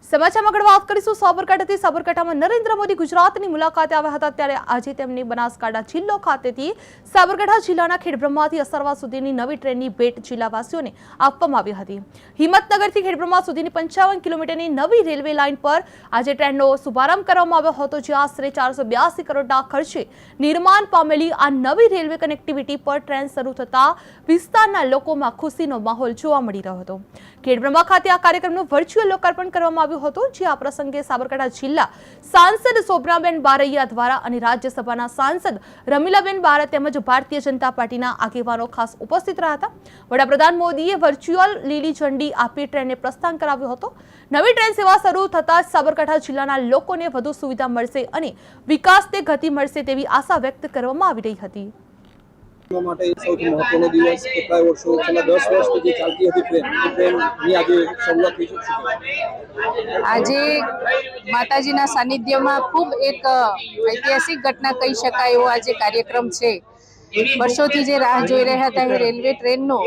સમાચારમાં આગળ વાત કરીશું સાબરકાંઠાથી। સાબરકાંઠામાં નરેન્દ્ર મોદી ગુજરાતની મુલાકાતે આવ્યા હતા, ત્યારે આજે તેમને બનાસકાંઠા જિલ્લો ખાતેથી સાબરકાંઠા જિલ્લાના ખેડબ્રહ્માથી અસરવા સુધીની નવી ટ્રેનની ભેટ જિલ્લાવાસીઓને આપવામાં આવી હતી। હિંમતનગરથી ખેડબ્રહ્મા સુધીની 55 કિલોમીટરની નવી રેલવે લાઇન પર આજે ટ્રેનનો શુભારંભ કરવામાં આવ્યો હતો, જે આશરે 482 કરોડના ખર્ચે નિર્માણ પામેલી આ નવી રેલવે કનેક્ટિવિટી પર ટ્રેન શરૂ થતા વિસ્તારના લોકોમાં ખુશીનો માહોલ જોવા મળી રહ્યો હતો। ખેડબ્રહ્મા ખાતે આ કાર્યક્રમનું વર્ચ્યુઅલ લોકાર્પણ કરવામાં આવ્યું હતું, જે આ પ્રસંગે સાબરકાંઠા જિલ્લા સાંસદ શોભનાબેન બારૈયા દ્વારા અને રાજ્યસભાના સાંસદ રમીલાબેન બારા તેમજ ભારતીય જનતા પાર્ટીના આગેવાનો ખાસ ઉપસ્થિત રહ્યા હતા। વડાપ્રધાન મોદીએ વર્ચ્યુઅલ લીલી ઝંડી આપી ટ્રેનને પ્રસ્થાન કરાવ્યો હતો। નવી ટ્રેન સેવા શરૂ થતા સાબરકાંઠા જિલ્લાના લોકોને વધુ સુવિધા મળશે અને વિકાસને ગતિ મળશે તેવી આશા વ્યક્ત કરવામાં આવી રહી હતી। માટે સૌથી મહત્વનો દિવસ કેટલા વર્ષો છેલ્લા 10 વર્ષ સુધી ચાલતી હતી ટ્રેનની આજે શરૂઆત થઈ છે। આજે માતાજીના સાનિધ્યમાં ખૂબ એક ઐતિહાસિક ઘટના કહી શકાય એવો આજે કાર્યક્રમ છે। વર્ષોથી જે રાહ જોઈ રહ્યા હતા એ રેલવે ટ્રેનનો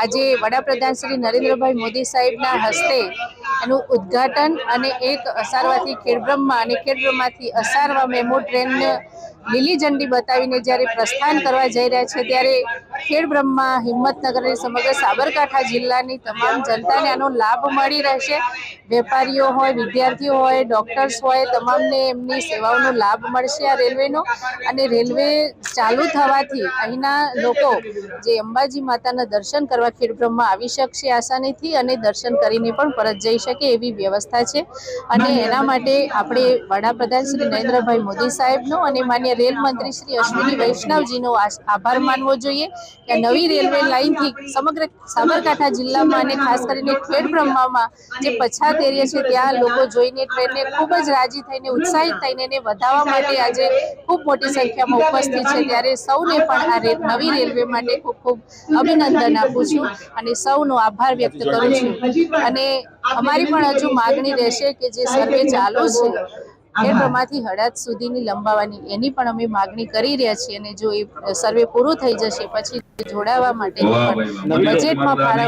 આજે વડાપ્રધાન શ્રી નરેન્દ્રભાઈ મોદી સાહેબના હસ્તે એનું ઉદ્ઘાટન અને એક અસારવાથી ખેડબ્રહ્મા અને ખેડબ્રહ્માથી અસારવા મેમો ટ્રેન લીલી ઝંડી બતાવીને જ્યારે પ્રસ્થાન કરવા જઈ રહ્યા છે, ત્યારે ખેડબ્રહ્મા, હિંમતનગર અને સમગ્ર સાબરકાંઠા જિલ્લાની તમામ જનતાને આનો લાભ મળી રહેશે। વેપારીઓ હોય, વિદ્યાર્થીઓ હોય, ડોક્ટર્સ હોય, તમામને એમની સેવાઓનો લાભ મળશે આ રેલવેનો। અને રેલવે ચાલુ થવાથી અહીંના લોકો જે અંબાજી માતાના દર્શન કરવા ખેડબ્રહ્મા આવી શકશે આસાનીથી અને દર્શન કરીને પણ પરત જઈ શકે એવી વ્યવસ્થા છે। અને એના માટે આપણે વડાપ્રધાન શ્રી નરેન્દ્રભાઈ મોદી સાહેબનો અને માન્ય રેલ મંત્રી શ્રી અશ્વિની વૈષ્ણવજીનો આભાર માનવો જોઈએ કે નવી રેલવે લાઇનથી સમગ્ર સાબરકાંઠા જિલ્લામાં અને ખાસ કરીને ખેડબ્રહ્મામાં જે પછાત એરિયા છે ત્યાં લોકો જોઈને ટ્રેનને ખૂબ જ રાજી થઈને ઉત્સાહિત થઈને એને વધાવવા માટે આજે ખૂબ મોટી સંખ્યામાં ઉપસ્થિત છે। ત્યારે સૌને પણ આ નવી રેલવે માટે ખૂબ ખૂબ અભિનંદન આપું છું અને સૌનો આભાર વ્યક્ત કરું છું। અને અમારી પણ હજુ માગણી રહેશે કે જે સર્વે ચાલુ છે ખેડબ્રહ્માથી હળાદ સુધીની લંબાવવાની, એની પણ અમે માગણી કરી રહ્યા છીએ। અને જો એ સર્વે પૂરું થઈ જશે પછી જોડાવા માટે બજેટમાં ફાળવણી